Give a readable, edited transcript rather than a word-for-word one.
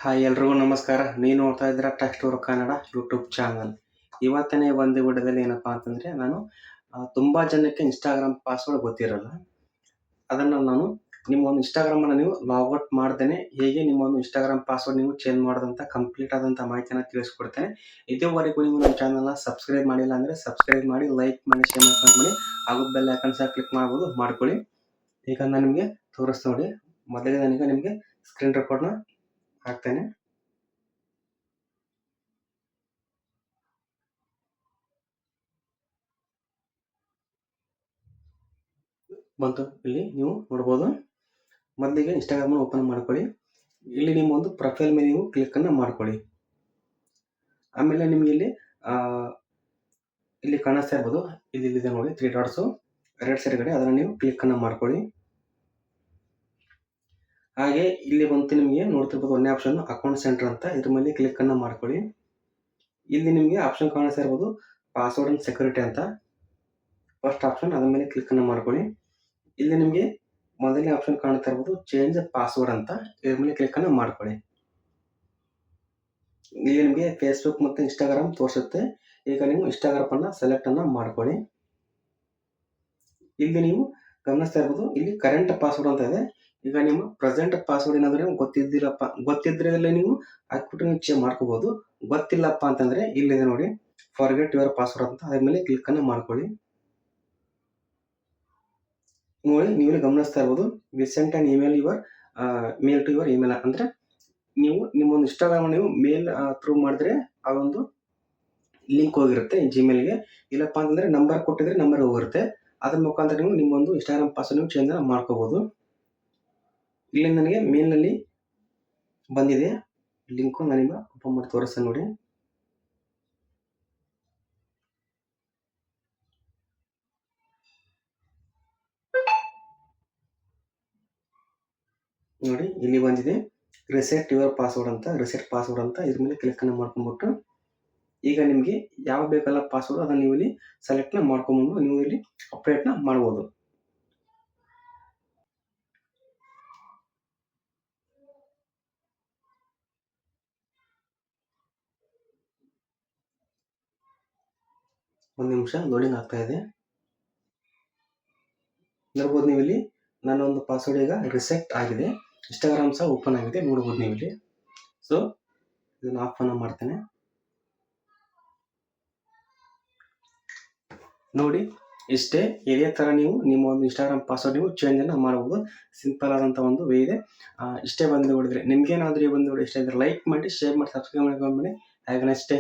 Hi ಎಲ್ರಿಗೂ ನಮಸ್ಕಾರ. ನೀವು ನೋಡ್ತಾ ಇದ್ದೀರಾ tech tour Kannada YouTube channel. ಇವತ್ತನೇ ಒಂದು ವಿಡಿಯೋದಲ್ಲಿ ಏನಪ್ಪಾ ಅಂತಂದರೆ ನಾನು ತುಂಬ ಜನಕ್ಕೆ ಇನ್ಸ್ಟಾಗ್ರಾಮ್ ಪಾಸ್ವರ್ಡ್ ಗೊತ್ತಿರಲ್ಲ. ಅದನ್ನು ನಾನು ನಿಮ್ಮ ಒಂದು ಇನ್ಸ್ಟಾಗ್ರಾಮನ್ನು ನೀವು ಲಾಗೌಟ್ ಮಾಡ್ದೇನೆ ಹೇಗೆ ನಿಮ್ಮ ಒಂದು ಇನ್ಸ್ಟಾಗ್ರಾಮ್ ಪಾಸ್ವರ್ಡ್ ನೀವು ಚೇಂಜ್ ಮಾಡೋದಂತ ಕಂಪ್ಲೀಟ್ ಆದಂಥ ಮಾಹಿತಿಯನ್ನು ತಿಳಿಸ್ಕೊಡ್ತೇನೆ. ಇದುವರೆಗೂ ನೀವು ನಮ್ಮ ಚಾನಲ್ನ ಸಬ್ಸ್ಕ್ರೈಬ್ ಮಾಡಿಲ್ಲ ಅಂದರೆ ಸಬ್ಸ್ಕ್ರೈಬ್ ಮಾಡಿ, ಲೈಕ್ ಮಾಡಿ, ಶೇರ್ ಮಾಡಿ, ಹಾಗೂ ಬೆಲ್ ಐಕಾನ್ ಸಹ ಕ್ಲಿಕ್ ಮಾಡ್ಬೋದು, ಮಾಡ್ಕೊಳ್ಳಿ. ಈಗ ನಾನು ನಿಮಗೆ ತೋರಿಸ್ತಾ ನೋಡಿ. ಮೊದಲಿಗೆ ನಾನೀಗ ನಿಮಗೆ ಸ್ಕ್ರೀನ್ ರೆಕಾರ್ಡ್ನ ಹಾಕ್ತೇನೆ. ಬಂತು, ಇಲ್ಲಿ ನೀವು ನೋಡ್ಬೋದು. ಮೊದಲಿಗೆ ಇನ್ಸ್ಟಾಗ್ರಾಮನ್ನು ಓಪನ್ ಮಾಡ್ಕೊಳ್ಳಿ. ಇಲ್ಲಿ ನಿಮ್ಮ ಒಂದು ಪ್ರೊಫೈಲ್ ಮೇಲೆ ನೀವು ಕ್ಲಿಕ್ಕನ್ನು ಮಾಡ್ಕೊಳ್ಳಿ. ಆಮೇಲೆ ನಿಮಗೆ ಇಲ್ಲಿ ಕಾಣಿಸ್ತಾ ಇರ್ಬೋದು, ಇಲ್ಲಿದೆ ನೋಡಿ 3 ಡಾಟ್ಸು ರೈಟ್ ಸೈಡ್ ಕಡೆ, ಅದನ್ನು ನೀವು ಕ್ಲಿಕ್ಕನ್ನು ಮಾಡ್ಕೊಳ್ಳಿ. ಹಾಗೆ ಇಲ್ಲಿ ಬಂತು ನಿಮಗೆ ನೋಡ್ತಿರ್ಬೋದು ಒಂದೇ ಆಪ್ಷನ್ ಅಕೌಂಟ್ ಸೆಂಟರ್ ಅಂತ, ಇದ್ರ ಮೇಲೆ ಕ್ಲಿಕ್ಕನ್ನು ಮಾಡ್ಕೊಳ್ಳಿ. ಇಲ್ಲಿ ನಿಮಗೆ ಆಪ್ಷನ್ ಕಾಣಿಸ್ತಾ ಇರ್ಬೋದು ಪಾಸ್ವರ್ಡ್ ಅಂಡ್ ಸೆಕ್ಯೂರಿಟಿ ಅಂತ, ಫಸ್ಟ್ ಆಪ್ಷನ್, ಅದ್ರ ಮೇಲೆ ಕ್ಲಿಕ್ಕನ್ನು ಮಾಡ್ಕೊಳ್ಳಿ. ಇಲ್ಲಿ ನಿಮಗೆ ಮೊದಲನೇ ಆಪ್ಷನ್ ಕಾಣ್ತಾ ಇರ್ಬೋದು ಚೇಂಜ್ ಪಾಸ್ವರ್ಡ್ ಅಂತ, ಇದ್ರ ಮೇಲೆ ಕ್ಲಿಕ್ಕನ್ನು ಮಾಡ್ಕೊಳ್ಳಿ. ಇಲ್ಲಿ ನಿಮಗೆ ಫೇಸ್ಬುಕ್ ಮತ್ತು ಇನ್ಸ್ಟಾಗ್ರಾಮ್ ತೋರಿಸುತ್ತೆ. ಈಗ ನೀವು ಇನ್ಸ್ಟಾಗ್ರಾಮ್ ಅನ್ನ ಸೆಲೆಕ್ಟ್ ಅನ್ನ ಮಾಡ್ಕೊಳ್ಳಿ. ಇಲ್ಲಿ ನೀವು ಗಮನಿಸ್ತಾ ಇರ್ಬೋದು ಇಲ್ಲಿ ಕರೆಂಟ್ ಪಾಸ್ವರ್ಡ್ ಅಂತ ಇದೆ. ಈಗ ನಿಮ್ಮ ಪ್ರೆಸೆಂಟ್ ಪಾಸ್ವರ್ಡ್ ಏನಾದ್ರೆ ಗೊತ್ತಿದ್ರೆ ನೀವು ಹಾಕ್ಬಿಟ್ಟು ನೀವು ಚೇಂಜ್ ಮಾಡ್ಕೋಬಹುದು. ಗೊತ್ತಿಲ್ಲಪ್ಪ ಅಂತಂದ್ರೆ ಇಲ್ಲಿದೆ ನೋಡಿ ಫಾರ್ಗೆಟ್ ಯುವರ್ ಪಾಸ್ವರ್ಡ್ ಅಂತ, ಅದ್ರ ಮೇಲೆ ಕ್ಲಿಕ್ ಅನ್ನ ಮಾಡ್ಕೊಳ್ಳಿ. ನೋಡಿ ನೀವು ಗಮನಿಸ್ತಾ ಇರ್ಬೋದು ವಿಸೆಂಟ್ and email your mail to your email ಅಂದ್ರೆ ನೀವು ನಿಮ್ಮ ಒಂದು ಇನ್ಸ್ಟಾಗ್ರಾಮ್ ನೀವು ಮೇಲ್ ಥ್ರೂ ಮಾಡಿದ್ರೆ ಆ ಒಂದು ಲಿಂಕ್ ಹೋಗಿರುತ್ತೆ ಜಿಮೇಲ್ಗೆ. ಇಲ್ಲಪ್ಪ ಅಂತಂದ್ರೆ ನಂಬರ್ ಕೊಟ್ಟಿದ್ರೆ ನಂಬರ್ ಹೋಗಿರುತ್ತೆ. ಅದ್ರ ಮುಖಾಂತರ ನೀವು ನಿಮ್ಮೊಂದು ಇನ್ಸ್ಟಾಗ್ರಾಮ್ ಪಾಸ್ವರ್ಡ್ ನೀವು ಚೇಂಜ್ ಮಾಡ್ಕೋಬಹುದು. ಇಲ್ಲಿ ನನಗೆ ಮೇಲ್ನಲ್ಲಿ ಬಂದಿದೆ ಲಿಂಕು, ನಾನೀಗ ಓಪನ್ ಮಾಡಿ ತೋರಿಸ್ತೇನೆ ನೋಡಿ. ನೋಡಿ ಇಲ್ಲಿ ಬಂದಿದೆ ರಿಸೆಟ್ ಯುವರ್ ಪಾಸ್ವರ್ಡ್ ಅಂತ, ರಿಸೆಟ್ ಪಾಸ್ವರ್ಡ್ ಅಂತ, ಇದ್ರ ಮೇಲೆ ಕ್ಲಿಕ್ ಅನ್ನು ಮಾಡ್ಕೊಂಡ್ಬಿಟ್ಟು ಈಗ ನಿಮಗೆ ಯಾವ ಬೇಕಲ್ಲ ಪಾಸ್ವರ್ಡ್ ಅದನ್ನು ನೀವು ಇಲ್ಲಿ ಸೆಲೆಕ್ಟ್ ಮಾಡ್ಕೊಂಡ್ಬಂದು ನೀವು ಇಲ್ಲಿ ಅಪ್ಡೇಟ್ನ ಮಾಡ್ಬೋದು. ಒಂದು ನಿಮಿಷ ಲೋಡಿಂಗ್ ಆಗ್ತಾ ಇದೆ. ನೋಡ್ಬೋದು ನೀವು ಇಲ್ಲಿ ನನ್ನ ಒಂದು ಪಾಸ್ವರ್ಡ್ ಈಗ ರಿಸೆಟ್ ಆಗಿದೆ, ಇನ್ಸ್ಟಾಗ್ರಾಮ್ ಸಹ ಓಪನ್ ಆಗಿದೆ ನೋಡ್ಬೋದು ನೀವು ಇಲ್ಲಿ. ಸೊ ಇದನ್ನು ಆಫ್ ಅನ್ನ ಮಾಡ್ತೇನೆ. ನೋಡಿ ಇಷ್ಟೇ, ಇದೇ ಥರ ನೀವು ನಿಮ್ಮ ಒಂದು ಇನ್ಸ್ಟಾಗ್ರಾಮ್ ಪಾಸ್ವರ್ಡ್ ನೀವು ಚೇಂಜ್ ಅನ್ನು ಮಾಡಬಹುದು. ಸಿಂಪಲ್ ಆದಂಥ ಒಂದು ವೇ ಇದೆ. ಇಷ್ಟೇ ಬಂದು ನೋಡಿದ್ರೆ ನಿಮ್ಗೇನಾದರೂ ಈ ಒಂದು ಇಷ್ಟ ಇದ್ರೆ ಲೈಕ್ ಮಾಡಿ, ಶೇರ್ ಮಾಡಿ, ಸಬ್ಸ್ಕ್ರೈಬ್ ಮಾಡ್ಕೊಂಡು ಮಾಡಿ. Have A nice day.